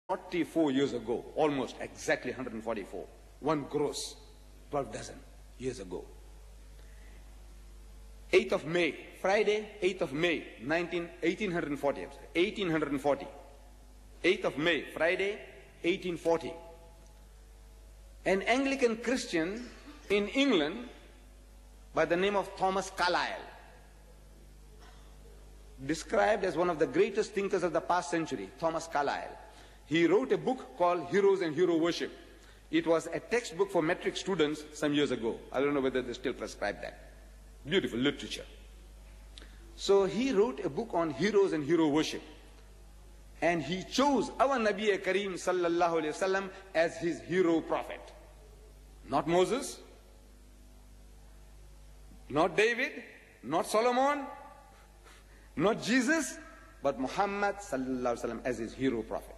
144 years ago, almost exactly 144, one gross, 12 dozen years ago. 8th of May, Friday, 8th of May, 1840, 1840. 8th of May, Friday, 1840. An Anglican Christian in England by the name of Thomas Carlyle, described as one of the greatest thinkers of the past century, Thomas Carlyle. He wrote a book called Heroes and Hero Worship. It was a textbook for metric students some years ago. I don't know whether they still prescribe that. Beautiful literature. So he wrote a book on heroes and hero worship. And he chose our Nabi Kareem sallallahu alayhi wasallam as his hero prophet. Not Moses, not David, not Solomon, not Jesus, but Muhammad sallallahu alayhi wasallam as his hero prophet.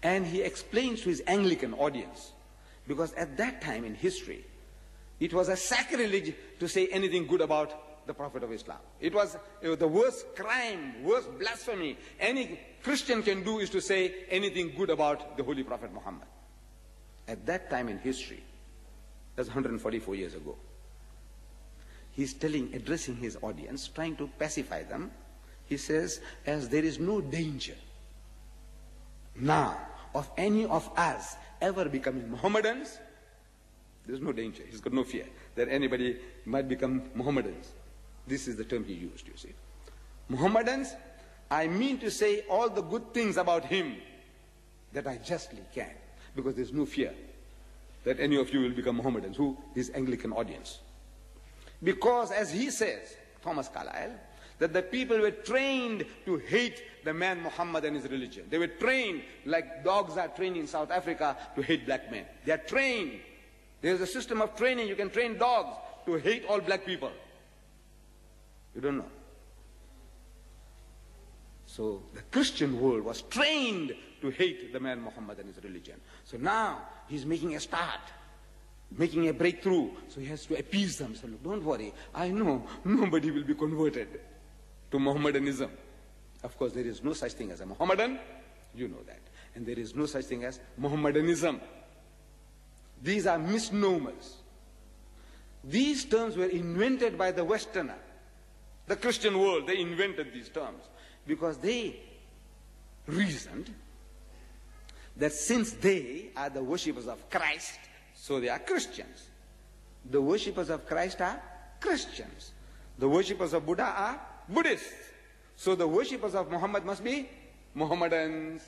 And he explains to his Anglican audience, because at that time in history, it was a sacrilege to say anything good about the Prophet of Islam. It was the worst crime, worst blasphemy any Christian can do is to say anything good about the Holy Prophet Muhammad. At that time in history, that's 144 years ago, he's addressing his audience, trying to pacify them. He says, as there is no danger now of any of us ever becoming Mohammedans, there's no danger. He's got no fear that anybody might become Mohammedans. This is the term he used, you see. Mohammedans, I mean to say all the good things about him that I justly can, because there's no fear that any of you will become Mohammedans, who his Anglican audience. Because as he says, Thomas Carlyle, that the people were trained to hate the man Muhammad and his religion. They were trained like dogs are trained in South Africa to hate black men. They are trained. There's a system of training. You can train dogs to hate all black people. You don't know. So the Christian world was trained to hate the man Muhammad and his religion. So now he's making a start, making a breakthrough. So he has to appease them. So look, don't worry. I know nobody will be converted to Mohammedanism. Of course, there is no such thing as a Mohammedan. You know that. And there is no such thing as Mohammedanism. These are misnomers. These terms were invented by the Westerner, the Christian world. They invented these terms because they reasoned that since they are the worshippers of Christ, so they are Christians. The worshippers of Christ are Christians. The worshippers of Buddha are Buddhists. So the worshippers of Muhammad must be Mohammedans.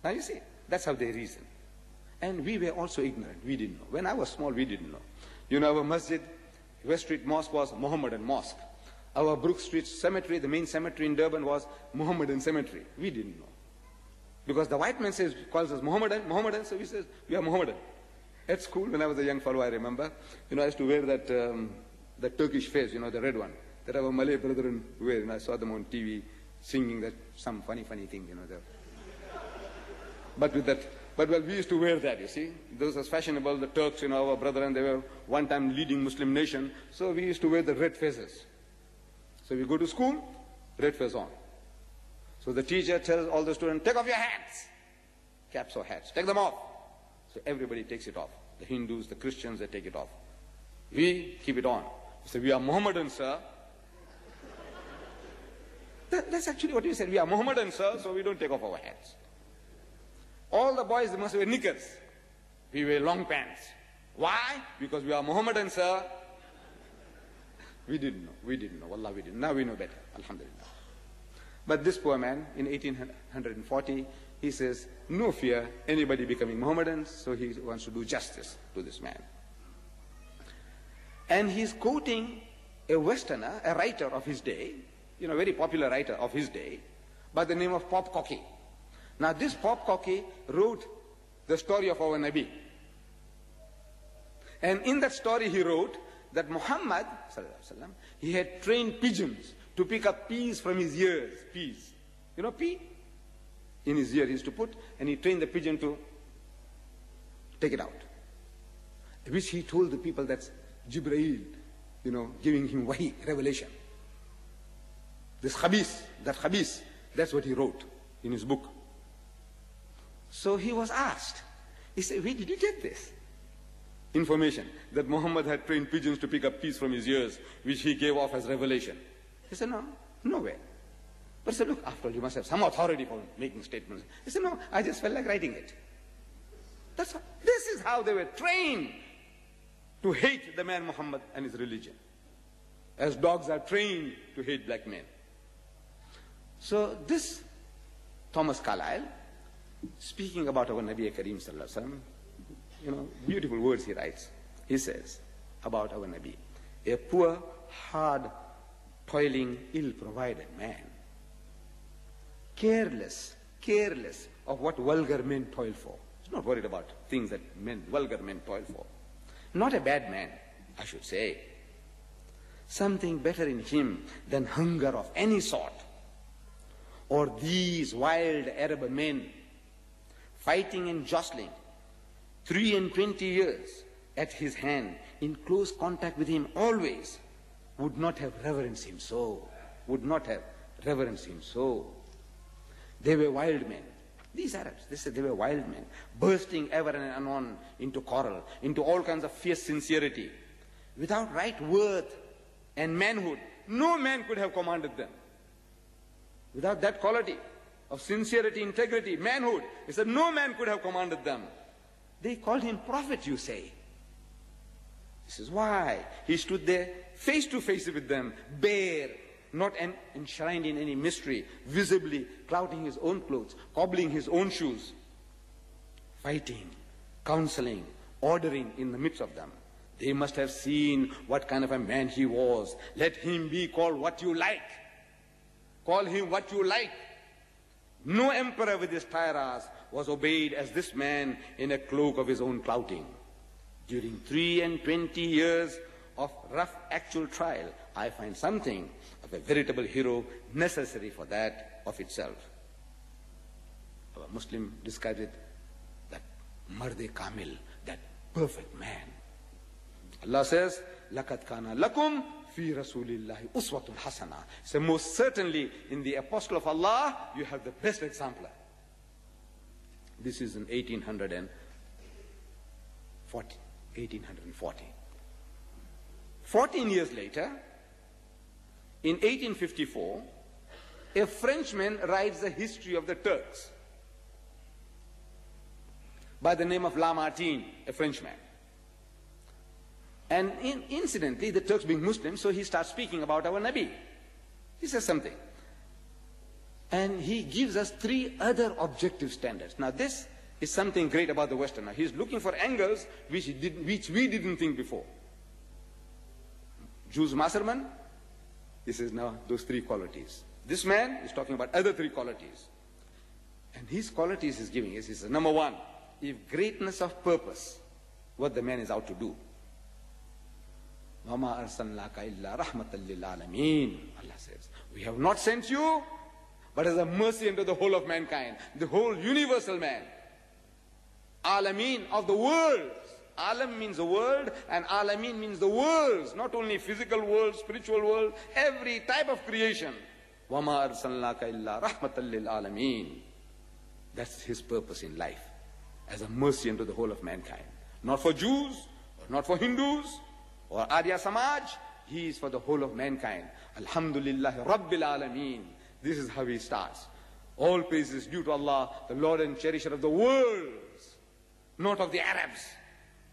Now you see, that's how they reason. And we were also ignorant. We didn't know. When I was small, we didn't know. You know, our masjid, West Street Mosque, was Mohammedan Mosque. Our Brook Street Cemetery, the main cemetery in Durban, was Mohammedan Cemetery. We didn't know. Because the white man calls us Mohammedan, so we says, we are Mohammedan. At school, when I was a young fellow, I remember, you know, I used to wear that Turkish face, you know, the red one, that our Malay brethren wear, and I saw them on TV singing that some funny thing, you know. But well, we used to wear that, you see. Those was fashionable, the Turks, you know, our brethren, they were one time leading Muslim nation, so we used to wear the red faces. So we go to school, red face on. So the teacher tells all the students, take off your hats, caps or hats, take them off. So everybody takes it off. The Hindus, the Christians, they take it off. We keep it on. So we are Mohammedans, sir. That's actually what we said. We are Mohammedans, sir, so we don't take off our hats. All the boys, they must wear knickers. We wear long pants. Why? Because we are Mohammedans, sir. We didn't know. Wallah, we didn't. Now we know better. Alhamdulillah. But this poor man, in 1840, he says, no fear, anybody becoming Mohammedans, so he wants to do justice to this man. And he's quoting a Westerner, a writer of his day, you know, very popular writer of his day, by the name of Pop Cocky. Now this Pop Cocky wrote the story of our Nabi. And in that story he wrote that Muhammad, he had trained pigeons to pick up peas from his ears. Peas. You know pea? In his ear he used to put, and he trained the pigeon to take it out. Which he told the people that's Jibreel, you know, giving him wahi, revelation. This khabis, that khabis, That's what he wrote in his book. So he was asked, he said, where did you get this information that Muhammad had trained pigeons to pick up peas from his ears, which he gave off as revelation? He said, no, nowhere. But he said, look, after all, you must have some authority for making statements. He said, no, I just felt like writing it. This is how they were trained to hate the man Muhammad and his religion, as dogs are trained to hate black men. So this Thomas Carlyle, speaking about our Nabi Kareem Sallallahu Alaihi Wasallam, beautiful words he writes. He says about our Nabi, a poor, hard, toiling, ill-provided man, careless of what vulgar men toil for. He's not worried about things that vulgar men toil for. Not a bad man, I should say. Something better in him than hunger of any sort, or these wild Arab men fighting and jostling 23 years at his hand, in close contact with him always, would not have reverenced him so. They were wild men. These Arabs, they were wild men, bursting ever and anon into quarrel, into all kinds of fierce sincerity. Without right worth and manhood, no man could have commanded them. Without that quality of sincerity, integrity, manhood, he said no man could have commanded them. They called him prophet, you say. This is why he stood there face to face with them, bare, not enshrined in any mystery, visibly clouting his own clothes, cobbling his own shoes, fighting, counseling, ordering in the midst of them. They must have seen what kind of a man he was. Let him be called what you like. Call him what you like. No emperor with his tiaras was obeyed as this man in a cloak of his own clouting. During 23 years of rough actual trial, I find something of a veritable hero necessary for that of itself. Our Muslim describes it, that Marde Kamil, that perfect man. Allah says, لَقَدْ كَانَ لَكُمْ فِي رَسُولِ اللَّهِ أُسْوَةٌ حَسَنَةٌ. So most certainly in the Apostle of Allah, you have the best exemplar. This is in 1840. 14 years later, in 1854, a Frenchman writes the history of the Turks by the name of Lamartine, a Frenchman. And incidentally, the Turks being Muslim, so he starts speaking about our Nabi. He says something. And he gives us 3 other objective standards. Now this is something great about the Westerner. He's looking for angles which we didn't think before. Jules Masserman, he says now those 3 qualities. This man is talking about other 3 qualities. And his qualities he's giving is, he says, number 1, if greatness of purpose, what the man is out to do. وَمَا أَرْسَلْنَاكَ إِلَّا رَحْمَةً لِلْعَالَمِينَ. Allah says, we have not sent you, but as a mercy unto the whole of mankind, the whole universal man. Alameen, of the worlds. Alam means the world, and Alameen means the worlds, not only physical world, spiritual world, every type of creation. وَمَا أَرْسَلْنَاكَ إِلَّا رَحْمَةً لِلْعَالَمِينَ. That's his purpose in life, as a mercy unto the whole of mankind. Not for Jews, or not for Hindus, or Arya Samaj, he is for the whole of mankind. Alhamdulillah Rabbil Alameen. This is how he starts. All praise is due to Allah, the Lord and Cherisher of the worlds, not of the Arabs,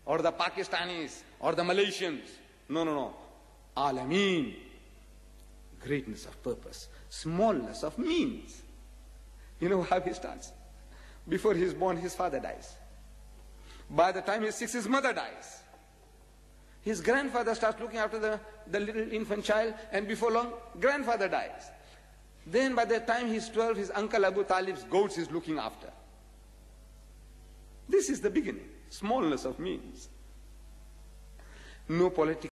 or the Pakistanis, or the Malaysians. No. Alameen. Greatness of purpose, smallness of means. You know how he starts? Before he is born, his father dies. By the time he is 6, his mother dies. His grandfather starts looking after the little infant child, and before long, grandfather dies. Then by the time he's 12, his uncle Abu Talib's goats is looking after. This is the beginning, smallness of means. No political